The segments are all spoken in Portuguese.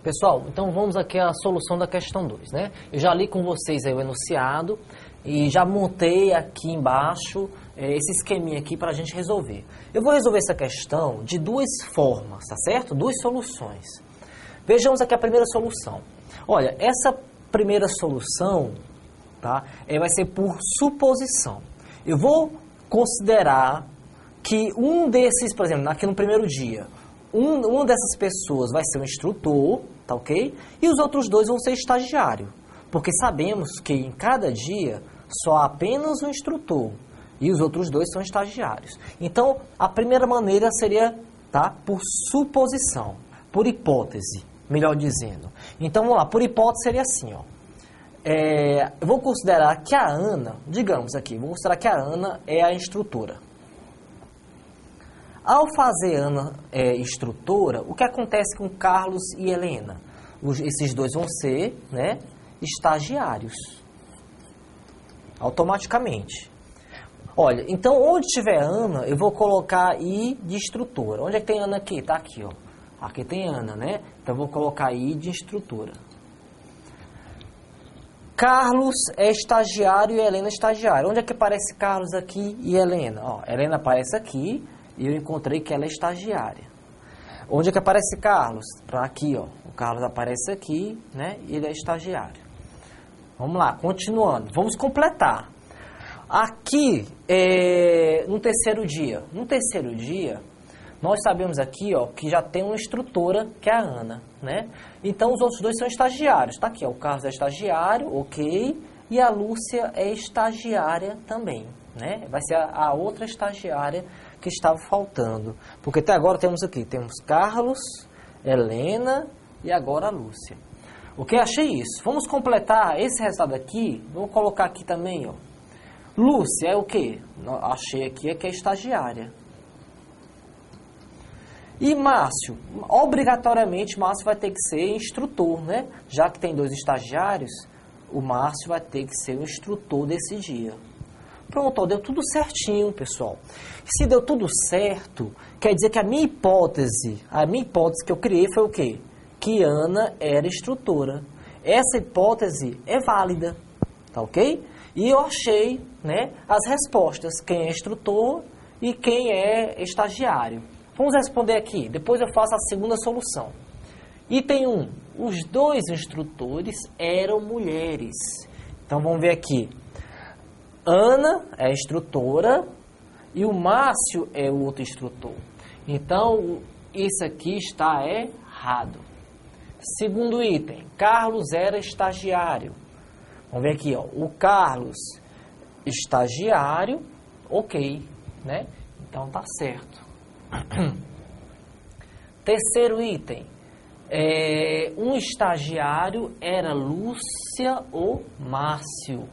Pessoal, então vamos aqui à solução da questão 2, né? Eu já li com vocês aí o enunciado e já montei aqui embaixo esse esqueminha aqui para a gente resolver. Eu vou resolver essa questão de duas formas, tá certo? Duas soluções. Vejamos aqui a primeira solução. Olha, essa primeira solução, tá? Vai ser por suposição. Eu vou considerar que um desses, por exemplo, aqui no primeiro dia, uma dessas pessoas vai ser um instrutor, tá ok? E os outros dois vão ser estagiário. Porque sabemos que em cada dia só há apenas um instrutor e os outros dois são estagiários. Então, a primeira maneira seria, tá, por suposição, por hipótese, melhor dizendo. Então, vamos lá, por hipótese seria assim, ó. Eu vou considerar que a Ana, digamos aqui, vou considerar que a Ana é a instrutora. Ao fazer Ana instrutora, o que acontece com Carlos e Helena? Esses dois vão ser, né, estagiários. Automaticamente. Olha, então onde tiver Ana, eu vou colocar I de instrutora. Onde é que tem Ana aqui? Tá aqui, ó. Aqui tem Ana, né? Então eu vou colocar I de instrutora. Carlos é estagiário e Helena é estagiária. Onde é que aparece Carlos aqui e Helena? Ó, Helena aparece aqui. E eu encontrei que ela é estagiária. Onde é que aparece Carlos? Para aqui, ó. O Carlos aparece aqui, né? E ele é estagiário. Vamos lá, continuando. Vamos completar. Aqui, no terceiro dia. No terceiro dia, nós sabemos aqui, ó, que já tem uma instrutora, que é a Ana, né? Então, os outros dois são estagiários. Tá aqui, ó. O Carlos é estagiário, ok. E a Lúcia é estagiária também, né? Vai ser a outra estagiária que estava faltando. Porque até agora temos Carlos, Helena e agora a Lúcia. Ok? Achei isso. Vamos completar esse resultado aqui. Vou colocar aqui também, ó. Lúcia é o quê? Achei aqui que é estagiária. E Márcio? Obrigatoriamente, Márcio vai ter que ser instrutor, né? Já que tem dois estagiários, o Márcio vai ter que ser o instrutor desse dia. Pronto, ó, deu tudo certinho, pessoal. Se deu tudo certo, quer dizer que a minha hipótese que eu criei foi o quê? Que Ana era instrutora. Essa hipótese é válida, tá ok? E eu achei, né, as respostas, quem é instrutor e quem é estagiário. Vamos responder aqui, depois eu faço a segunda solução. Item 1, os dois instrutores eram mulheres. Então vamos ver aqui. Ana é a instrutora e o Márcio é o outro instrutor. Então, isso aqui está errado. Segundo item, Carlos era estagiário. Vamos ver aqui, ó. O Carlos, estagiário, ok, né? Então, tá certo. Terceiro item, um estagiário era Lúcia ou Márcio.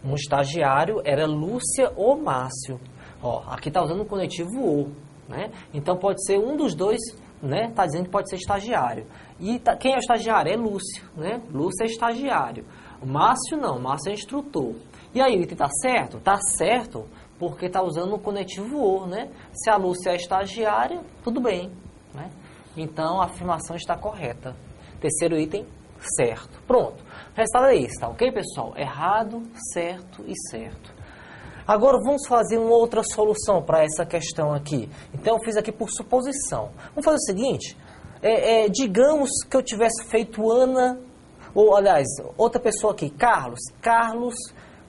Um estagiário era Lúcia ou Márcio. Ó, aqui está usando o conectivo ou, né? Então pode ser um dos dois, né? Está dizendo que pode ser estagiário. E quem é o estagiário? É Lúcio, né? Lúcio é estagiário. O Márcio não, Márcio é instrutor. E aí, está certo? Está certo porque está usando o conectivo ou, né? Se a Lúcia é estagiária, tudo bem, né? Então a afirmação está correta. Terceiro item, certo. Pronto. O resultado é esse, tá ok, pessoal? Errado, certo e certo. Agora vamos fazer uma outra solução para essa questão aqui. Então eu fiz aqui por suposição. Vamos fazer o seguinte, digamos que eu tivesse feito Ana, ou aliás, outra pessoa aqui, Carlos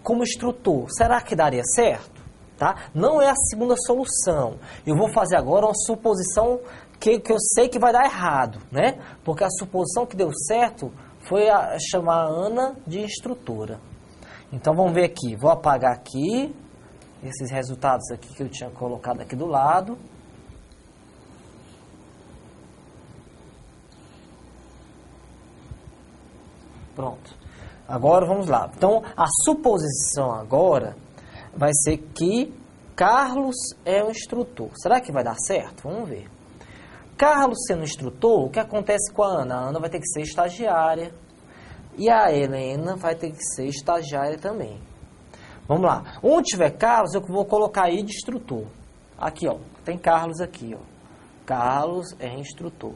como instrutor. Será que daria certo? Tá? Não é a segunda solução. Eu vou fazer agora uma suposição que eu sei que vai dar errado, né? Porque a suposição que deu certo foi chamar a Ana de instrutora. Então vamos ver aqui, vou apagar aqui esses resultados aqui que eu tinha colocado aqui do lado. Pronto. Agora vamos lá. Então a suposição agora vai ser que Carlos é o instrutor. Será que vai dar certo? Vamos ver. Carlos sendo instrutor, o que acontece com a Ana? A Ana vai ter que ser estagiária. E a Helena vai ter que ser estagiária também. Vamos lá. Onde tiver Carlos, eu vou colocar aí de instrutor. Aqui, ó. Tem Carlos aqui, ó. Carlos é instrutor.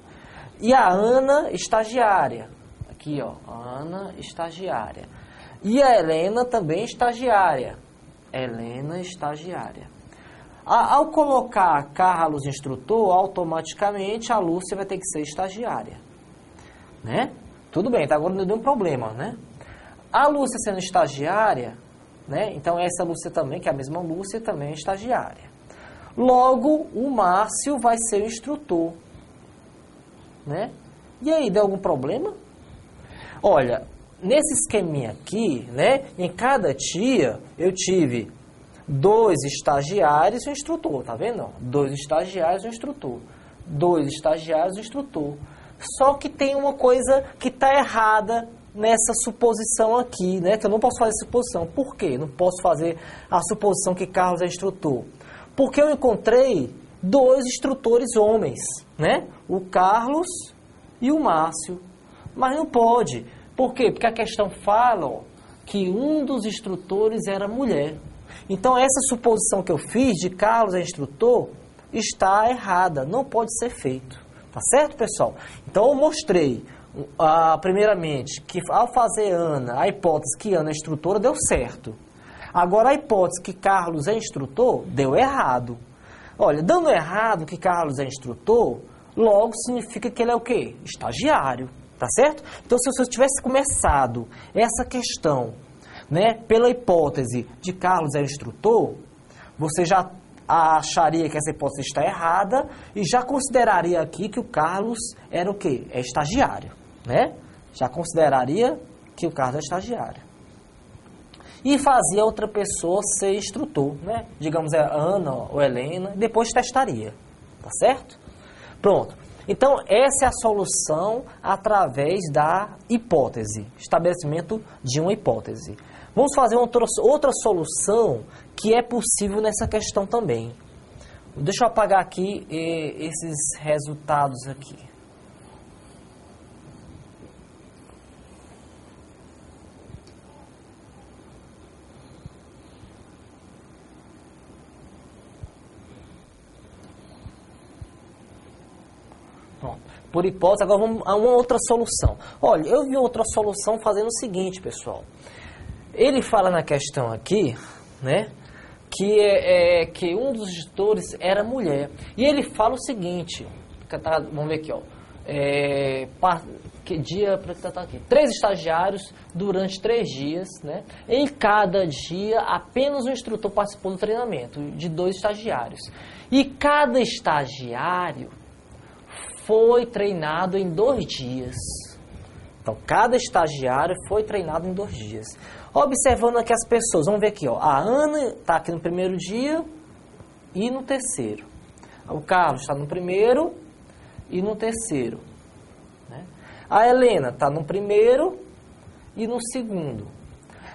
E a Ana, estagiária. Aqui, ó, Ana, estagiária. E a Helena também estagiária. Helena, estagiária. Ao colocar Carlos instrutor, automaticamente a Lúcia vai ter que ser estagiária. Né? Tudo bem, tá? Agora não deu um problema, né? A Lúcia sendo estagiária, né? Então essa Lúcia também, que é a mesma Lúcia, também é estagiária. Logo, o Márcio vai ser o instrutor. Né? E aí, deu algum problema? Olha, nesse esqueminha aqui, né? Em cada tia, eu tive 2 estagiários e um instrutor, tá vendo? 2 estagiários e um instrutor. 2 estagiários e um instrutor. Só que tem uma coisa que está errada nessa suposição aqui, né? Que eu não posso fazer suposição. Por quê? Não posso fazer a suposição que Carlos é instrutor. Porque eu encontrei 2 instrutores homens, né? O Carlos e o Márcio. Mas não pode. Por quê? Porque a questão fala, ó, que um dos instrutores era mulher. Então essa suposição que eu fiz de Carlos é instrutor está errada. Não pode ser feito. Tá certo, pessoal? Então eu mostrei, primeiramente, que ao fazer Ana, a hipótese que Ana é instrutora deu certo. Agora a hipótese que Carlos é instrutor deu errado. Olha, dando errado que Carlos é instrutor, logo significa que ele é o quê? Estagiário, tá certo? Então se você tivesse começado essa questão, né, pela hipótese de Carlos é instrutor, você já acharia que essa hipótese está errada e já consideraria aqui que o Carlos era o quê? É estagiário, né? Já consideraria que o Carlos é estagiário. E fazia outra pessoa ser instrutor, né? Digamos, a Ana ou Helena, e depois testaria, tá certo? Pronto. Então, essa é a solução através da hipótese, estabelecimento de uma hipótese. Vamos fazer outra solução que é possível nessa questão também. Deixa eu apagar aqui esses resultados aqui. Pronto. Por hipótese, agora vamos a uma outra solução. Olha, eu vi outra solução fazendo o seguinte, pessoal. Ele fala na questão aqui, né, que um dos instrutores era mulher. E ele fala o seguinte, vamos ver aqui, ó, que dia para estar aqui? 3 estagiários durante 3 dias, né? Em cada dia, apenas um instrutor participou do treinamento, de 2 estagiários. E cada estagiário foi treinado em 2 dias. Então, cada estagiário foi treinado em 2 dias. Observando aqui as pessoas, vamos ver aqui, ó. A Ana está aqui no primeiro dia e no terceiro. O Carlos está no primeiro e no terceiro. Né? A Helena está no primeiro e no segundo.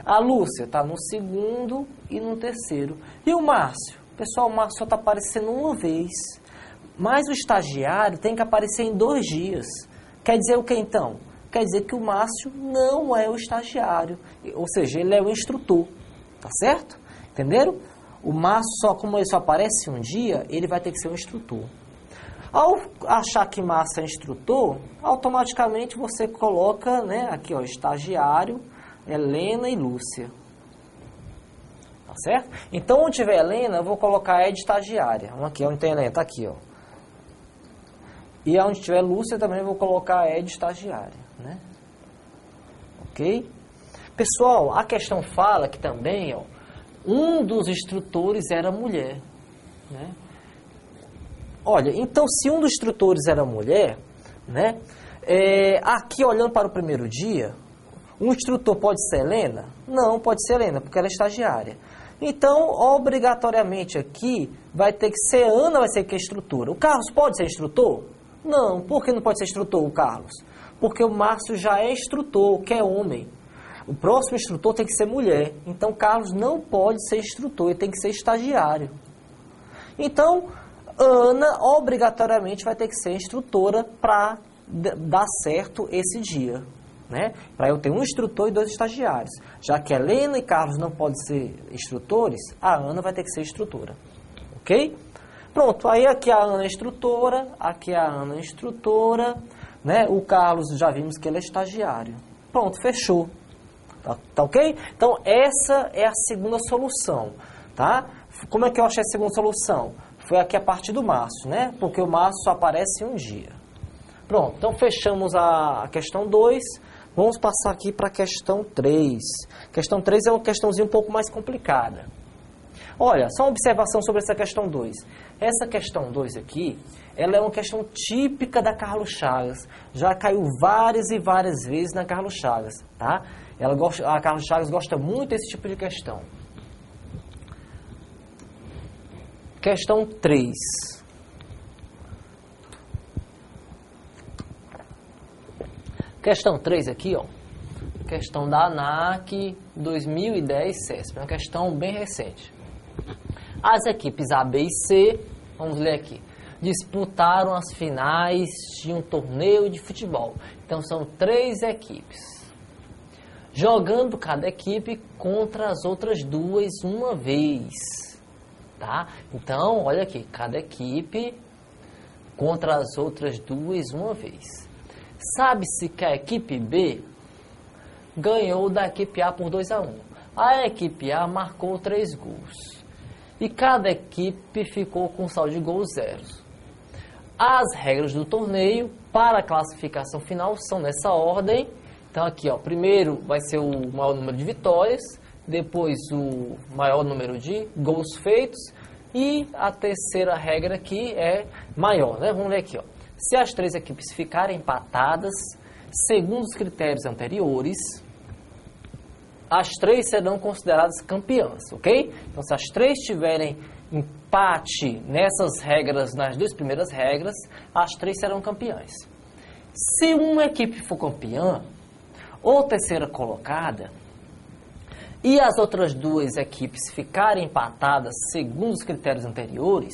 A Lúcia está no segundo e no terceiro. E o Márcio? Pessoal, o Márcio só está aparecendo uma vez. Mas o estagiário tem que aparecer em 2 dias. Quer dizer o que então? Quer dizer que o Márcio não é o estagiário, ou seja, ele é o instrutor, tá certo? Entenderam? O Márcio, como ele só aparece um dia, ele vai ter que ser um instrutor. Ao achar que Márcio é instrutor, automaticamente você coloca, né, aqui, ó, estagiário, Helena e Lúcia. Tá certo? Então, onde tiver Helena, eu vou colocar Ed estagiária. Aqui, onde tem Helena, tá aqui, ó. E onde tiver Lúcia, também eu vou colocar Ed estagiária. Né? Ok? Pessoal, a questão fala que também, ó, um dos instrutores era mulher. Né? Olha, então se um dos instrutores era mulher, né, aqui olhando para o primeiro dia, um instrutor pode ser Helena? Não, pode ser Helena, porque ela é estagiária. Então, obrigatoriamente aqui, vai ter que ser Ana, vai ser que é instrutora. O Carlos pode ser instrutor? Não, por que não pode ser instrutor o Carlos? Porque o Márcio já é instrutor, que é homem. O próximo instrutor tem que ser mulher. Então, Carlos não pode ser instrutor, ele tem que ser estagiário. Então, Ana obrigatoriamente vai ter que ser instrutora para dar certo esse dia. Né? Para eu ter um instrutor e 2 estagiários. Já que Helena e Carlos não podem ser instrutores, a Ana vai ter que ser instrutora. Ok? Pronto, aí aqui a Ana é instrutora, aqui a Ana é instrutora. né? O Carlos, já vimos que ele é estagiário. Pronto, fechou. Tá ok? Então, essa é a segunda solução, tá? Como é que eu achei a segunda solução? Foi aqui a partir do Márcio, né? Porque o Márcio só aparece um dia. Pronto, então fechamos a questão 2. Vamos passar aqui para a questão 3. Questão 3 é uma questãozinha um pouco mais complicada. Olha, só uma observação sobre essa questão 2. Essa questão 2 aqui, ela é uma questão típica da Carlos Chagas. Já caiu várias e várias vezes na Carlos Chagas, tá? A Carlos Chagas gosta muito desse tipo de questão. Questão 3. Questão 3 aqui, ó. Questão da ANAC 2010 CESP. É uma questão bem recente. As equipes A, B e C, vamos ler aqui, disputaram as finais de um torneio de futebol. Então são 3 equipes. Jogando cada equipe contra as outras 2 uma vez. Tá? Então, olha aqui, cada equipe contra as outras 2 uma vez. Sabe-se que a equipe B ganhou da equipe A por 2-1. A equipe A marcou 3 gols. E cada equipe ficou com saldo de gols 0. As regras do torneio para a classificação final são nessa ordem. Então aqui, ó, primeiro vai ser o maior número de vitórias, depois o maior número de gols feitos e a terceira regra aqui é maior, né? Vamos ver aqui, ó. Se as 3 equipes ficarem empatadas, segundo os critérios anteriores, as 3 serão consideradas campeãs, ok? Então, se as 3 tiverem empate nessas regras, nas 2 primeiras regras, as 3 serão campeãs. Se uma equipe for campeã, ou terceira colocada, e as outras 2 equipes ficarem empatadas segundo os critérios anteriores,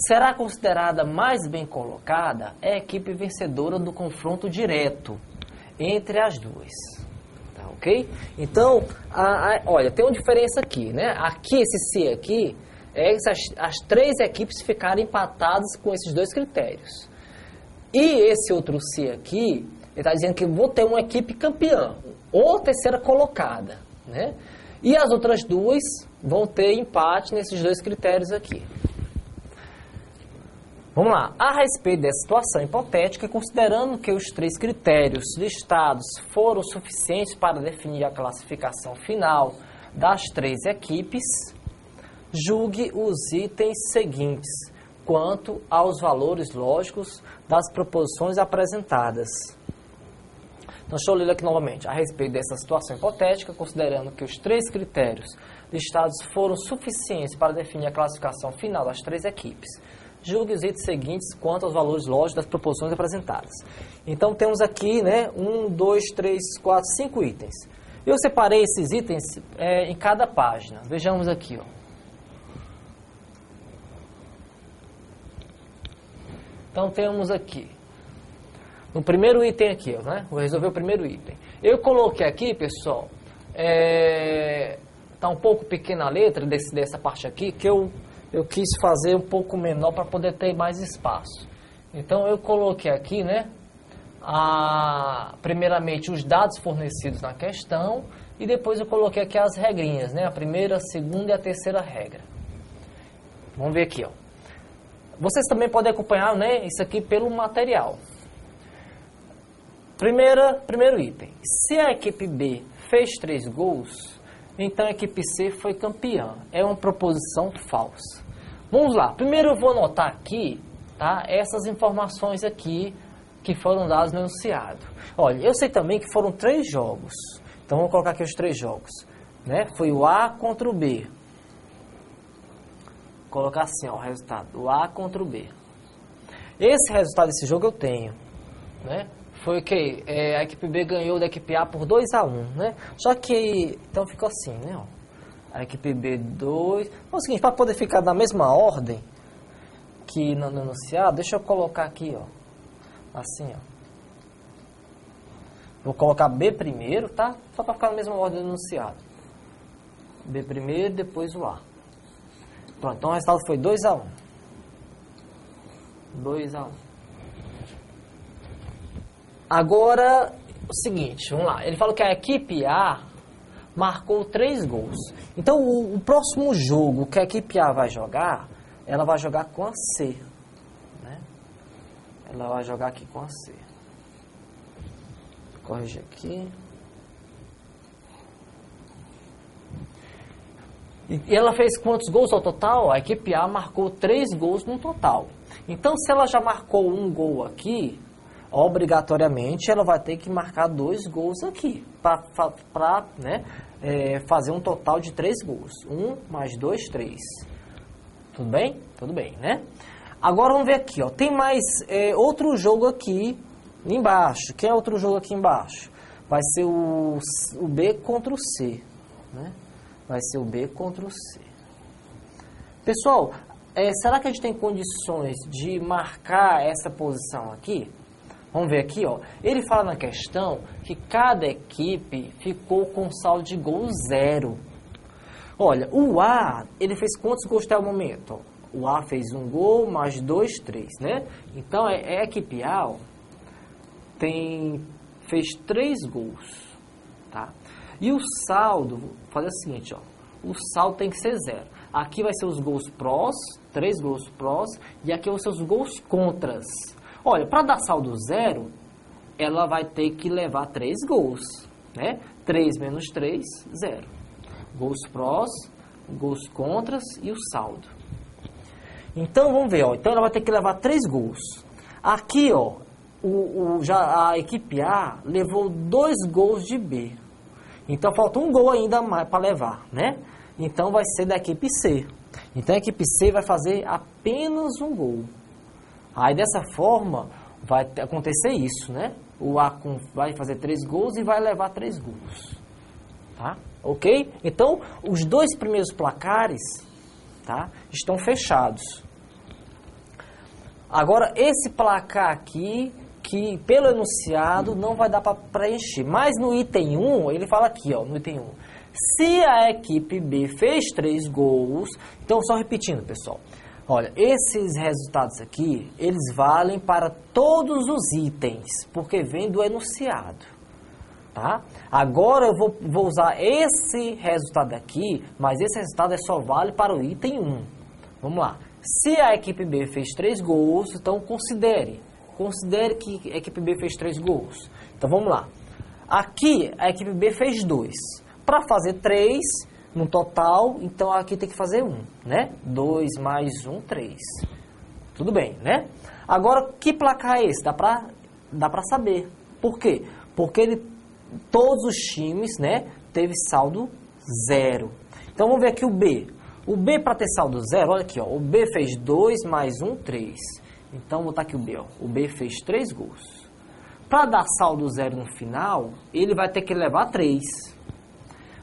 será considerada mais bem colocada a equipe vencedora do confronto direto entre as 2. Tá, ok? Então, olha, tem uma diferença aqui, né? Aqui, esse C aqui, é se as 3 equipes ficarem empatadas com esses 2 critérios. E esse outro C aqui, ele está dizendo que vou ter uma equipe campeã, ou terceira colocada, né? E as outras 2 vão ter empate nesses 2 critérios aqui. Vamos lá. A respeito dessa situação hipotética, considerando que os 3 critérios listados foram suficientes para definir a classificação final das 3 equipes, julgue os itens seguintes quanto aos valores lógicos das proposições apresentadas. Então, deixa eu ler aqui novamente. A respeito dessa situação hipotética, considerando que os 3 critérios listados foram suficientes para definir a classificação final das 3 equipes, julgue os itens seguintes quanto aos valores lógicos das proposições apresentadas. Então, temos aqui, né, 1, 2, 3, 4, 5 itens. Eu separei esses itens em cada página. Vejamos aqui, ó. Então, temos aqui, no primeiro item aqui, ó, né? Vou resolver o primeiro item. Eu coloquei aqui, pessoal, tá um pouco pequena a letra dessa parte aqui, que eu quis fazer um pouco menor para poder ter mais espaço. Então, eu coloquei aqui, né, primeiramente os dados fornecidos na questão e depois eu coloquei aqui as regrinhas, né, a primeira, a segunda e a terceira regra. Vamos ver aqui, ó. Vocês também podem acompanhar, né, isso aqui pelo material. Primeiro item. Se a equipe B fez 3 gols, então a equipe C foi campeã. É uma proposição falsa. Vamos lá. Primeiro eu vou anotar aqui, tá, essas informações aqui que foram dadas no enunciado. Olha, eu sei também que foram 3 jogos. Então vou colocar aqui os 3 jogos, né? Foi o A contra o B. Vou colocar assim, ó, o resultado. O A contra o B. Esse resultado desse jogo eu tenho, né? Foi que a equipe B ganhou da equipe A por 2-1, né? Só que, então ficou assim, né? Ó. A equipe B 2... Então, é o seguinte, para poder ficar na mesma ordem que no enunciado, deixa eu colocar aqui, ó. Assim, ó. Vou colocar B primeiro, tá? Só para ficar na mesma ordem do enunciado. B primeiro, depois o A. Pronto, então o resultado foi 2-1. 2-1. Agora, o seguinte, vamos lá. Ele falou que a equipe A marcou 3 gols. Então, o próximo jogo que a equipe A vai jogar, ela vai jogar com a C. Né? Ela vai jogar aqui com a C. Vou corrigir aqui. E ela fez quantos gols ao total? A equipe A marcou 3 gols no total. Então, se ela já marcou um gol aqui, obrigatoriamente ela vai ter que marcar 2 gols aqui, para né, fazer um total de 3 gols. 1 mais 2, 3. Tudo bem? Tudo bem, né? Agora vamos ver aqui, ó. Tem mais outro jogo aqui embaixo. Quem é outro jogo aqui embaixo? Vai ser o B contra o C, né? Vai ser o B contra o C. Pessoal, será que a gente tem condições de marcar essa posição aqui? Vamos ver aqui, ó. Ele fala na questão que cada equipe ficou com saldo de gol 0. Olha, o A, ele fez quantos gols até o momento? Ó, o A fez 1 gol, mais 2, 3, né? Então, a equipe A, ó, fez 3 gols, tá? E o saldo, vou fazer o seguinte, ó. O saldo tem que ser 0. Aqui vai ser os gols prós, 3 gols prós, e aqui vão ser os gols contras. Olha, para dar saldo 0, ela vai ter que levar 3 gols, né? 3 menos 3, 0. Gols prós, gols contras e o saldo. Então, vamos ver, ó. Então, ela vai ter que levar 3 gols. Aqui, ó, já a equipe A levou 2 gols de B. Então, falta um gol ainda mais para levar, né? Então, vai ser da equipe C. Então, a equipe C vai fazer apenas um gol. Aí, dessa forma, vai acontecer isso, né? O A vai fazer 3 gols e vai levar 3 gols. Tá? Ok? Então, os 2 primeiros placares, tá, estão fechados. Agora, esse placar aqui, que pelo enunciado não vai dar para preencher. Mas no item 1, ele fala aqui, ó, no item 1. Se a equipe B fez 3 gols, então só repetindo, pessoal. Olha, esses resultados aqui, eles valem para todos os itens, porque vem do enunciado. Tá? Agora eu vou usar esse resultado aqui, mas esse resultado só vale para o item 1. Vamos lá. Se a equipe B fez 3 gols, então considere que a equipe B fez 3 gols. Então vamos lá. Aqui a equipe B fez 2. Para fazer 3 no total, então aqui tem que fazer 1, né? 2 mais 1, 3. Tudo bem, né? Agora, que placar é esse? Dá pra saber. Por quê? Porque todos os times, né, teve saldo 0. Então vamos ver aqui o B. O B, para ter saldo 0, olha aqui, ó, o B fez 2 mais 1, 3. Então, vou botar aqui o B, ó. O B fez 3 gols. Para dar saldo 0 no final, ele vai ter que levar 3.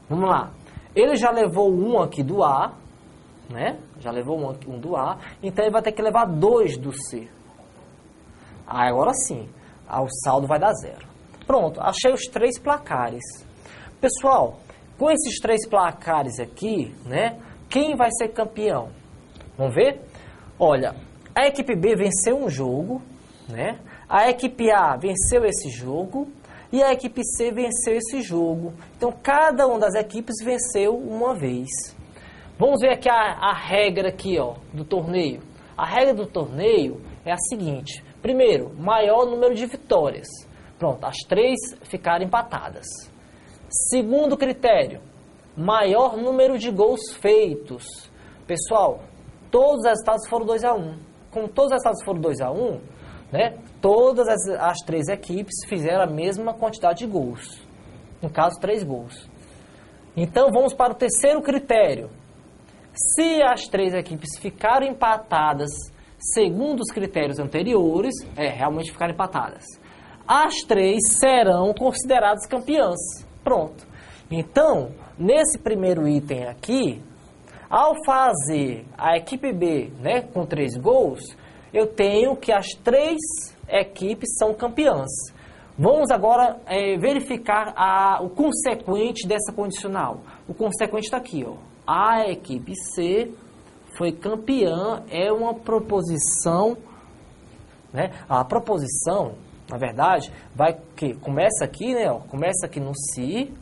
Vamos lá. Ele já levou 1 aqui do A, né? Já levou 1 do A. Então, ele vai ter que levar 2 do C. Agora sim, o saldo vai dar 0. Pronto, achei os 3 placares. Pessoal, com esses 3 placares aqui, né? Quem vai ser campeão? Vamos ver? Olha, a equipe B venceu um jogo, né? A equipe A venceu esse jogo e a equipe C venceu esse jogo. Então, cada uma das equipes venceu uma vez. Vamos ver aqui a regra aqui, ó, do torneio. A regra do torneio é a seguinte. Primeiro, maior número de vitórias. Pronto, as 3 ficaram empatadas. Segundo critério, maior número de gols feitos. Pessoal, todos os resultados foram 2-1. Como todos os resultados foram 2-1, né, todas as 3 equipes fizeram a mesma quantidade de gols. No caso, 3 gols. Então, vamos para o terceiro critério. Se as 3 equipes ficaram empatadas segundo os critérios anteriores, realmente ficaram empatadas, as 3 serão consideradas campeãs. Pronto. Então, nesse primeiro item aqui, ao fazer a equipe B, né, com 3 gols, eu tenho que as 3 equipes são campeãs. Vamos agora verificar o consequente dessa condicional. O consequente está aqui, ó. A equipe C foi campeã, é uma proposição, né? A proposição na verdade, começa aqui, né? Ó, começa aqui no si.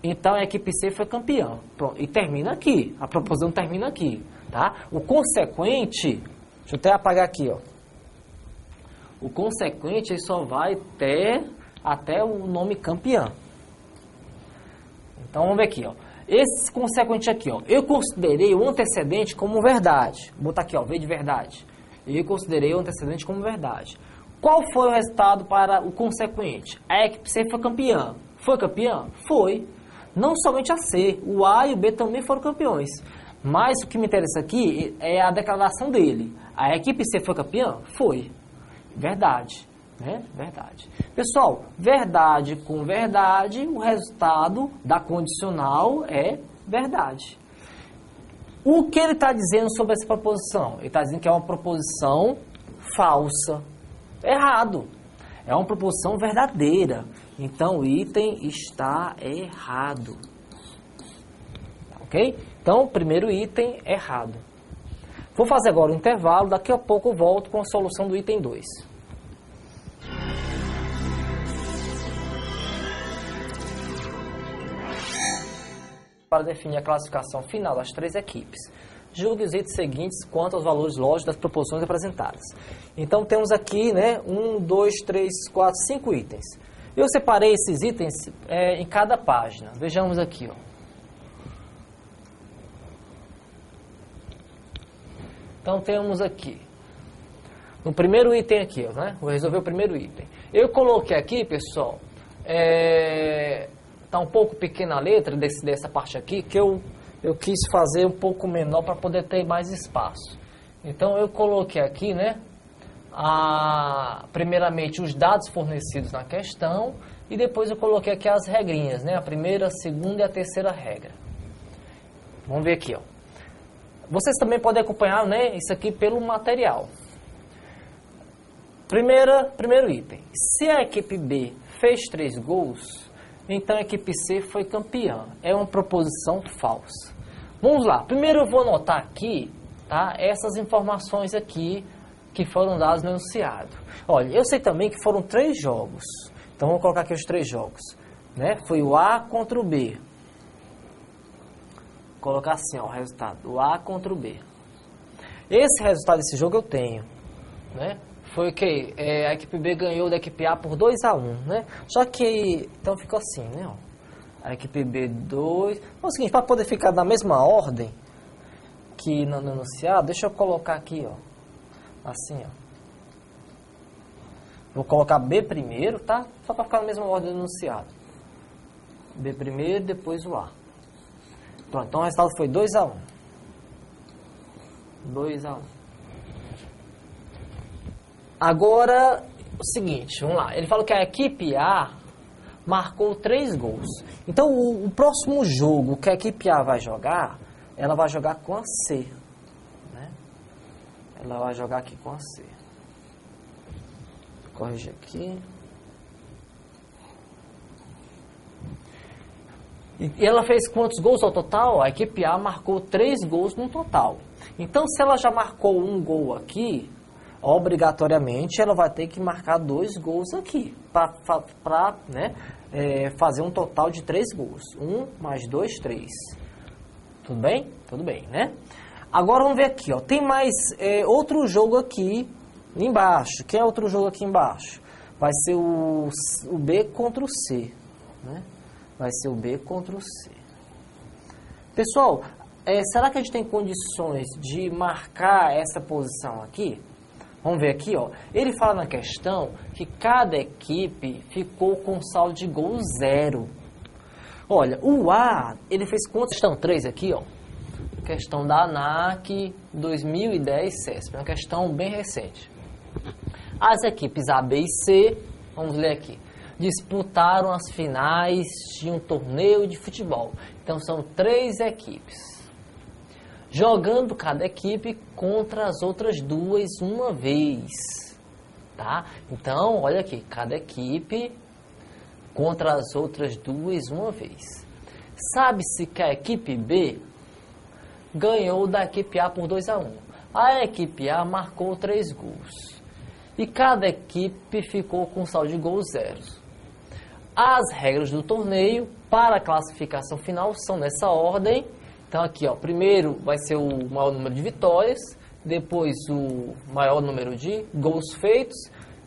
Então a equipe C foi campeã. Pronto, e termina aqui. A proposição termina aqui, tá? O consequente, deixa eu até apagar aqui, ó. O consequente ele só vai até o nome campeã. Então vamos ver aqui, ó. Esse consequente aqui, ó. Eu considerei o antecedente como verdade. Vou botar aqui, ó, V de verdade. Eu considerei o antecedente como verdade. Qual foi o resultado para o consequente? A equipe C foi campeã. Foi campeã? Foi. Não somente a C, o A e o B também foram campeões. Mas o que me interessa aqui é a declaração dele. A equipe C foi campeã? Foi. Verdade. Né? Verdade. Pessoal, verdade com verdade, o resultado da condicional é verdade. O que ele está dizendo sobre essa proposição? Ele está dizendo que é uma proposição falsa. Errado. É uma proposição verdadeira. Então, o item está errado. Ok? Então, primeiro item, errado. Vou fazer agora um intervalo. Daqui a pouco eu volto com a solução do item 2. Para definir a classificação final das 3 equipes, julgue os itens seguintes quanto aos valores lógicos das proposições apresentadas. Então, temos aqui, né, 1, 2, 3, 4, 5 itens. Eu separei esses itens em cada página. Vejamos aqui, ó. Então, temos aqui, no primeiro item aqui, ó, né? Vou resolver o primeiro item. Eu coloquei aqui, pessoal, tá um pouco pequena a letra dessa parte aqui, que eu quis fazer um pouco menor para poder ter mais espaço. Então, eu coloquei aqui, né, primeiramente os dados fornecidos na questão e depois eu coloquei aqui as regrinhas, né, a primeira, a segunda e a terceira regra. Vamos ver aqui, ó. Vocês também podem acompanhar, né, isso aqui pelo material. Primeiro item. Se a equipe B fez 3 gols, então a equipe C foi campeã. É uma proposição falsa. Vamos lá. Primeiro eu vou anotar aqui, tá, essas informações aqui que foram dadas no enunciado. Olha, eu sei também que foram 3 jogos. Então vamos colocar aqui os 3 jogos. Né? Foi o A contra o B. Vou colocar assim, ó, o resultado. O A contra o B. Esse resultado desse jogo eu tenho. Né? Foi que a equipe B ganhou da equipe A por 2-1, né? Só que, então ficou assim, né? Ó. A equipe B 2... Então, é o seguinte, para poder ficar na mesma ordem que no enunciado, deixa eu colocar aqui, ó. Assim, ó. Vou colocar B primeiro, tá? Só para ficar na mesma ordem do enunciado. B primeiro, depois o A. Pronto, então o resultado foi 2-1. 2-1. Agora, o seguinte, vamos lá. Ele falou que a equipe A marcou 3 gols. Então, o próximo jogo que a equipe A vai jogar, ela vai jogar com a C. Né? Ela vai jogar aqui com a C. Corrigir aqui. E ela fez quantos gols ao total? A equipe A marcou 3 gols no total. Então, se ela já marcou 1 gol aqui, obrigatoriamente ela vai ter que marcar 2 gols aqui, para né, fazer um total de 3 gols. 1 mais 2, 3. Tudo bem? Tudo bem, né? Agora vamos ver aqui, ó. Tem mais outro jogo aqui embaixo. Quem é outro jogo aqui embaixo? Vai ser o B contra o C, né? Vai ser o B contra o C. Pessoal, será que a gente tem condições de marcar essa posição aqui? Vamos ver aqui, ó. Ele fala na questão que cada equipe ficou com saldo de gol 0. Olha, o A, ele fez quantas? Questão 3 aqui, ó. Questão da ANAC 2010 CESP. Uma questão bem recente. As equipes A, B e C, vamos ler aqui, disputaram as finais de um torneio de futebol. Então, são 3 equipes. Jogando cada equipe contra as outras 2 uma vez, tá? Então, olha aqui, cada equipe contra as outras 2 uma vez. Sabe-se que a equipe B ganhou da equipe A por 2-1. A equipe A marcou 3 gols. e cada equipe ficou com saldo de gols zeros. As regras do torneio para a classificação final são nessa ordem. Então aqui, ó, primeiro vai ser o maior número de vitórias, depois o maior número de gols feitos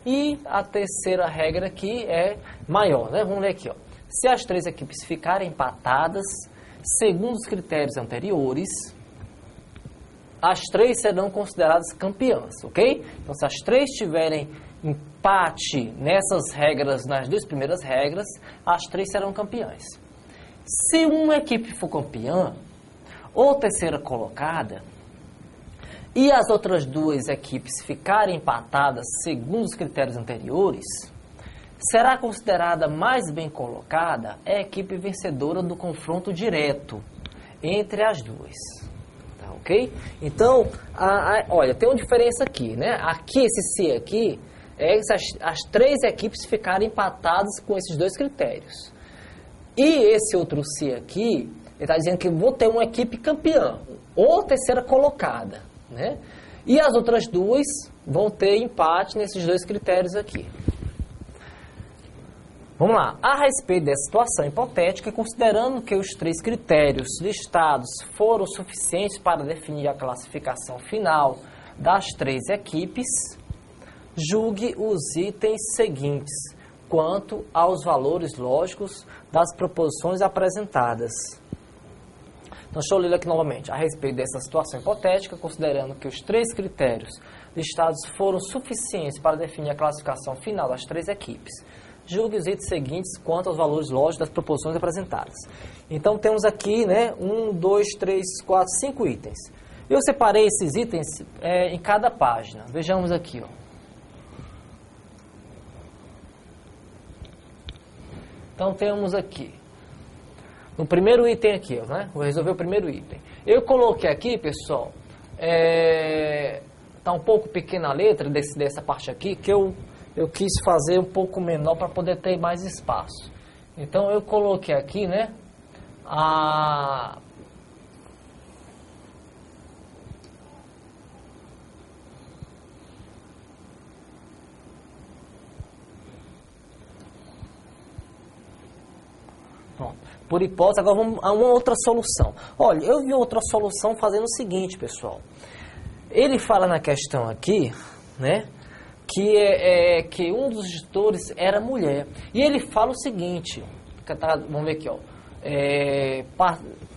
e a terceira regra aqui é maior, né? Vamos ver aqui, ó. Se as três equipes ficarem empatadas, segundo os critérios anteriores, as três serão consideradas campeãs, ok? Então, se as três tiverem empate nessas regras, nas duas primeiras regras, as três serão campeãs. Se uma equipe for campeã, ou terceira colocada, e as outras duas equipes ficarem empatadas segundo os critérios anteriores, será considerada mais bem colocada a equipe vencedora do confronto direto entre as duas. Tá, ok? Então, olha, tem uma diferença aqui, né? Aqui, esse C aqui, é se as três equipes ficarem empatadas com esses dois critérios. E esse outro C aqui, ele está dizendo que vou ter uma equipe campeã, ou terceira colocada, né? E as outras duas vão ter empate nesses dois critérios aqui. Vamos lá. A respeito dessa situação hipotética, considerando que os três critérios listados foram suficientes para definir a classificação final das três equipes, julgue os itens seguintes quanto aos valores lógicos das proposições apresentadas. Então, deixa eu ler aqui novamente. A respeito dessa situação hipotética, considerando que os três critérios listados foram suficientes para definir a classificação final das três equipes, julgue os itens seguintes quanto aos valores lógicos das proposições apresentadas. Então, temos aqui, né, 1, 2, 3, 4, 5 itens. Eu separei esses itens em cada página. Vejamos aqui, ó. Então, temos aqui, no primeiro item aqui, ó, né? Vou resolver o primeiro item. Eu coloquei aqui, pessoal, tá um pouco pequena a letra dessa parte aqui, que eu quis fazer um pouco menor para poder ter mais espaço. Então, eu coloquei aqui, né, por hipótese, agora vamos a uma outra solução. Olha, eu vi outra solução fazendo o seguinte, pessoal. Ele fala na questão aqui, né, que um dos gestores era mulher. E ele fala o seguinte, vamos ver aqui, ó.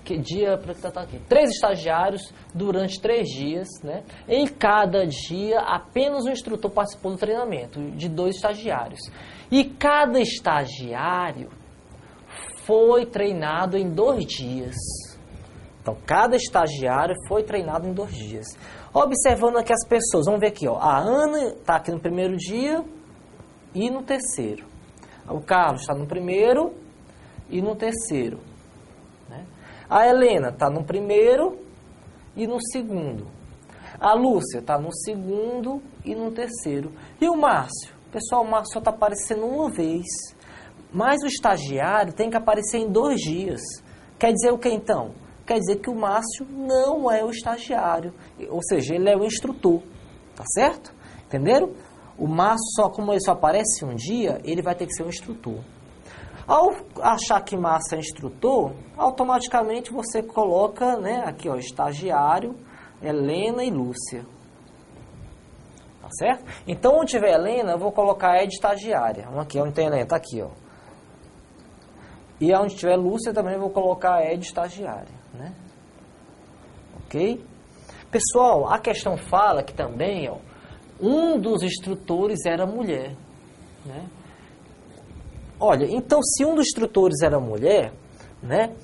Que dia para estar aqui? 3 estagiários durante 3 dias, né? Em cada dia, apenas um instrutor participou do treinamento, de 2 estagiários. E cada estagiário foi treinado em 2 dias. Então, cada estagiário foi treinado em 2 dias. Observando aqui as pessoas, vamos ver aqui, ó. A Ana está aqui no primeiro dia e no terceiro. O Carlos está no primeiro e no terceiro. Né? A Helena está no primeiro e no segundo. A Lúcia está no segundo e no terceiro. E o Márcio? Pessoal, o Márcio só está aparecendo uma vez. Mas o estagiário tem que aparecer em 2 dias. Quer dizer o que então? Quer dizer que o Márcio não é o estagiário. Ou seja, ele é o instrutor. Tá certo? Entenderam? O Márcio, como ele só aparece um dia, ele vai ter que ser um instrutor. Ao achar que Márcio é instrutor, automaticamente você coloca, né, aqui, ó, estagiário, Helena e Lúcia. Tá certo? Então, onde tiver Helena, eu vou colocar Ed estagiária. Aqui, onde tem Helena, tá aqui, ó. E onde tiver Lúcia, também eu vou colocar Ed estagiária, né? Ok? Pessoal, a questão fala que também, ó, um dos instrutores era mulher, né? Olha, então se um dos instrutores era mulher, né?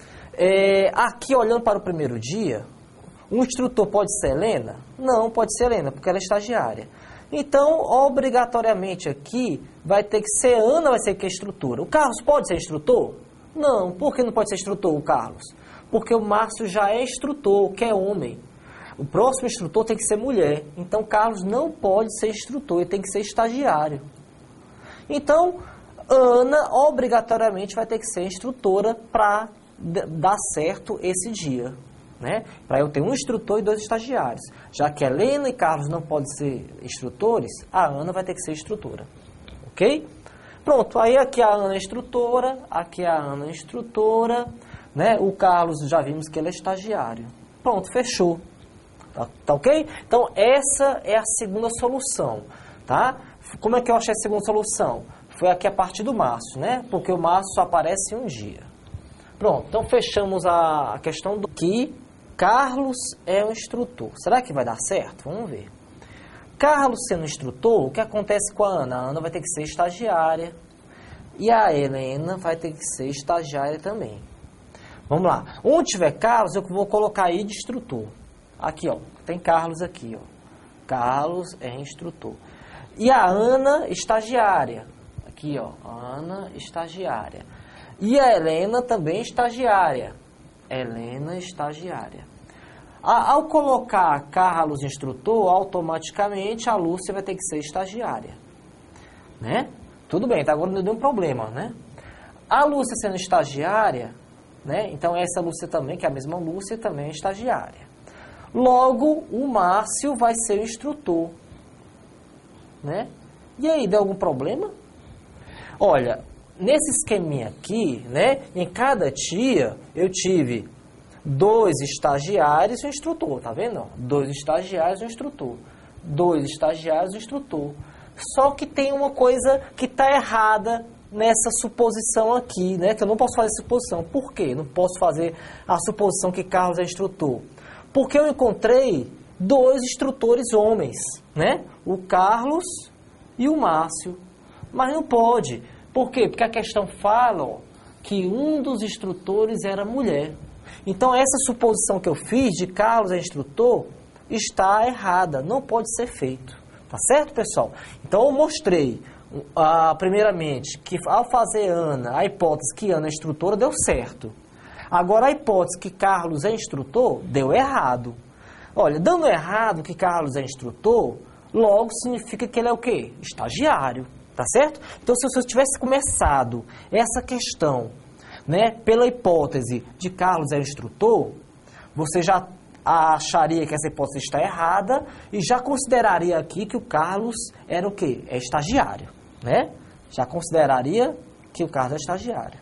Aqui olhando para o primeiro dia, um instrutor pode ser Helena? Não, pode ser Helena, porque ela é estagiária. Então, obrigatoriamente aqui, vai ter que ser Ana, vai ser que é instrutora. O Carlos pode ser instrutor? Não. Por que não pode ser instrutor, o Carlos? Porque o Márcio já é instrutor, que é homem. O próximo instrutor tem que ser mulher. Então, Carlos não pode ser instrutor, ele tem que ser estagiário. Então, Ana, obrigatoriamente, vai ter que ser instrutora para dar certo esse dia. né? Para eu ter um instrutor e 2 estagiários. Já que Helena e Carlos não podem ser instrutores, a Ana vai ter que ser instrutora. Ok? Pronto, aí aqui a Ana é instrutora, aqui a Ana é instrutora, né? O Carlos já vimos que ele é estagiário. Pronto, fechou. Tá ok? Então, essa é a segunda solução, tá? Como é que eu achei a segunda solução? Foi aqui a partir do Márcio, né? Porque o Márcio só aparece um dia. Pronto, então fechamos a questão do que Carlos é o instrutor. Será que vai dar certo? Vamos ver. Carlos sendo instrutor, o que acontece com a Ana? A Ana vai ter que ser estagiária e a Helena vai ter que ser estagiária também. Vamos lá. Onde tiver Carlos, eu vou colocar aí de instrutor. Aqui, ó. Tem Carlos aqui, ó. Carlos é instrutor. E a Ana, estagiária. Aqui, ó. Ana, estagiária. E a Helena também estagiária. Helena, estagiária. Ao colocar Carlos instrutor, automaticamente a Lúcia vai ter que ser estagiária. Né? Tudo bem, tá? Agora não deu um problema, né? A Lúcia sendo estagiária, né? Então essa Lúcia também, que é a mesma Lúcia, também é estagiária. Logo, o Márcio vai ser o instrutor. Né? E aí, deu algum problema? Olha, nesse esqueminha aqui, né? Em cada tia, eu tive 2 estagiários e um instrutor, tá vendo? 2 estagiários e um instrutor. 2 estagiários e um instrutor. Só que tem uma coisa que está errada nessa suposição aqui, né? Que eu não posso fazer suposição. Por quê? Não posso fazer a suposição que Carlos é instrutor. Porque eu encontrei 2 instrutores homens, né? O Carlos e o Márcio. Mas não pode. Por quê? Porque a questão fala, ó, que um dos instrutores era mulher. Então, essa suposição que eu fiz de Carlos é instrutor está errada, não pode ser feito. Tá certo, pessoal? Então, eu mostrei, primeiramente, que ao fazer Ana, a hipótese que Ana é instrutora, deu certo. Agora, a hipótese que Carlos é instrutor, deu errado. Olha, dando errado que Carlos é instrutor, logo significa que ele é o quê? Estagiário. Tá certo? Então, se eu tivesse começado essa questão, né, pela hipótese de Carlos é o instrutor, você já acharia que essa hipótese está errada e já consideraria aqui que o Carlos era o quê? É estagiário, né? Já consideraria que o Carlos é estagiário.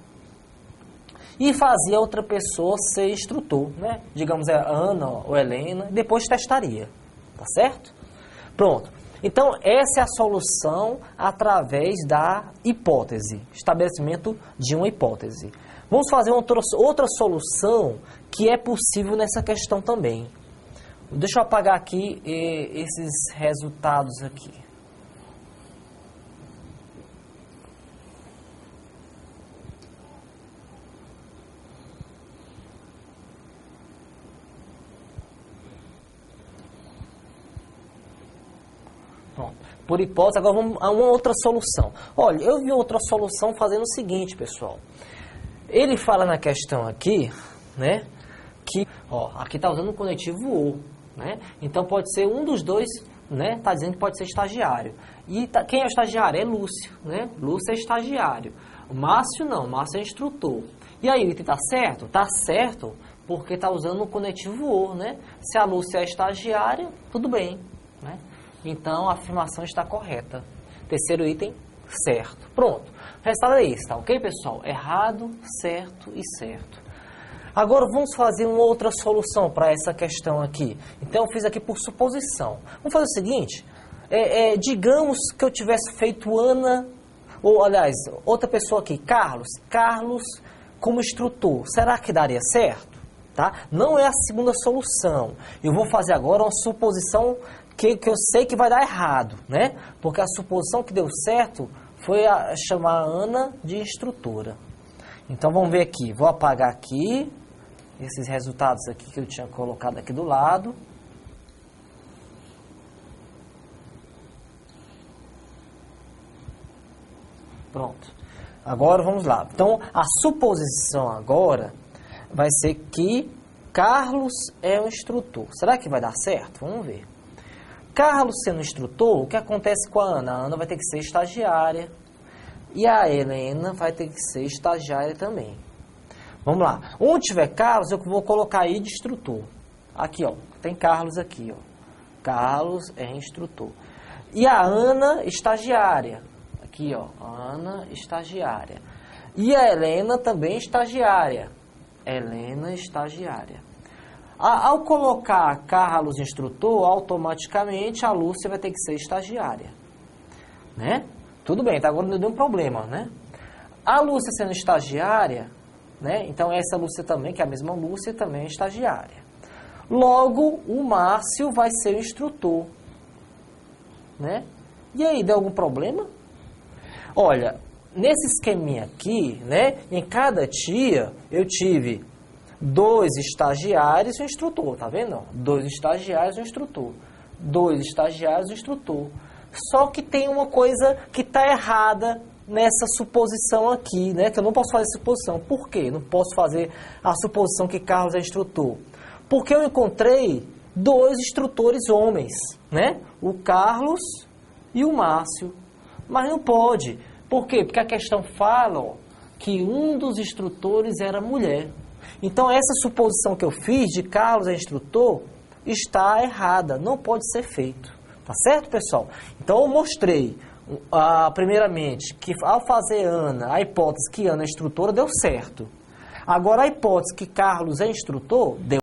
E fazia outra pessoa ser instrutor, né? Digamos, é Ana ou Helena, e depois testaria, tá certo? Pronto. Então, essa é a solução através da hipótese, estabelecimento de uma hipótese. Vamos fazer outra solução que é possível nessa questão também. Deixa eu apagar aqui esses resultados aqui. Por hipótese, agora vamos a uma outra solução. Olha, eu vi outra solução fazendo o seguinte, pessoal. Ele fala na questão aqui, né, que, ó, aqui está usando o conectivo o, né? Então pode ser um dos dois, né, está dizendo que pode ser estagiário. E quem é o estagiário? É Lúcio, né? Lúcio é estagiário. O Márcio não, o Márcio é instrutor. E aí, o item está certo? Está certo, porque está usando o conectivo o, né? Se a Lúcia é estagiária, tudo bem, né? Então, a afirmação está correta. Terceiro item, certo. Pronto. O resultado é esse, tá ok, pessoal? Errado, certo e certo. Agora, vamos fazer uma outra solução para essa questão aqui. Então, eu fiz aqui por suposição. Vamos fazer o seguinte. Digamos que eu tivesse feito Ana, ou, aliás, outra pessoa aqui, Carlos. Carlos como instrutor. Será que daria certo? Tá? Não é a segunda solução. Eu vou fazer agora uma suposição que eu sei que vai dar errado, né? Porque a suposição que deu certo foi chamar a Ana de instrutora. Então, vamos ver aqui. Vou apagar aqui esses resultados aqui que eu tinha colocado aqui do lado. Pronto. Agora, vamos lá. Então, a suposição agora vai ser que Carlos é o instrutor. Será que vai dar certo? Vamos ver. Carlos sendo instrutor, o que acontece com a Ana? A Ana vai ter que ser estagiária e a Helena vai ter que ser estagiária também. Vamos lá. Onde tiver Carlos, eu vou colocar aí de instrutor. Aqui, ó. Tem Carlos aqui, ó. Carlos é instrutor. E a Ana, estagiária. Aqui, ó. Ana, estagiária. E a Helena também estagiária. Helena, estagiária. Ao colocar Carlos instrutor, automaticamente a Lúcia vai ter que ser estagiária. Né? Tudo bem, tá? Agora não deu um problema, né? A Lúcia sendo estagiária, né? Então essa Lúcia também, que é a mesma Lúcia, também é estagiária. Logo, o Márcio vai ser o instrutor. Né? E aí, deu algum problema? Olha, nesse esqueminha aqui, né? Em cada tia, eu tive 2 estagiários e um instrutor, tá vendo? 2 estagiários e um instrutor. 2 estagiários e um instrutor. Só que tem uma coisa que está errada nessa suposição aqui, né? Que eu não posso fazer suposição. Por quê? Não posso fazer a suposição que Carlos é instrutor. Porque eu encontrei 2 instrutores homens, né? O Carlos e o Márcio. Mas não pode. Por quê? Porque a questão fala, ó, que um dos instrutores era mulher. Então, essa suposição que eu fiz de Carlos é instrutor está errada, não pode ser feito. Tá certo, pessoal? Então, eu mostrei, primeiramente, que ao fazer Ana, a hipótese que Ana é instrutora, deu certo. Agora, a hipótese que Carlos é instrutor, deu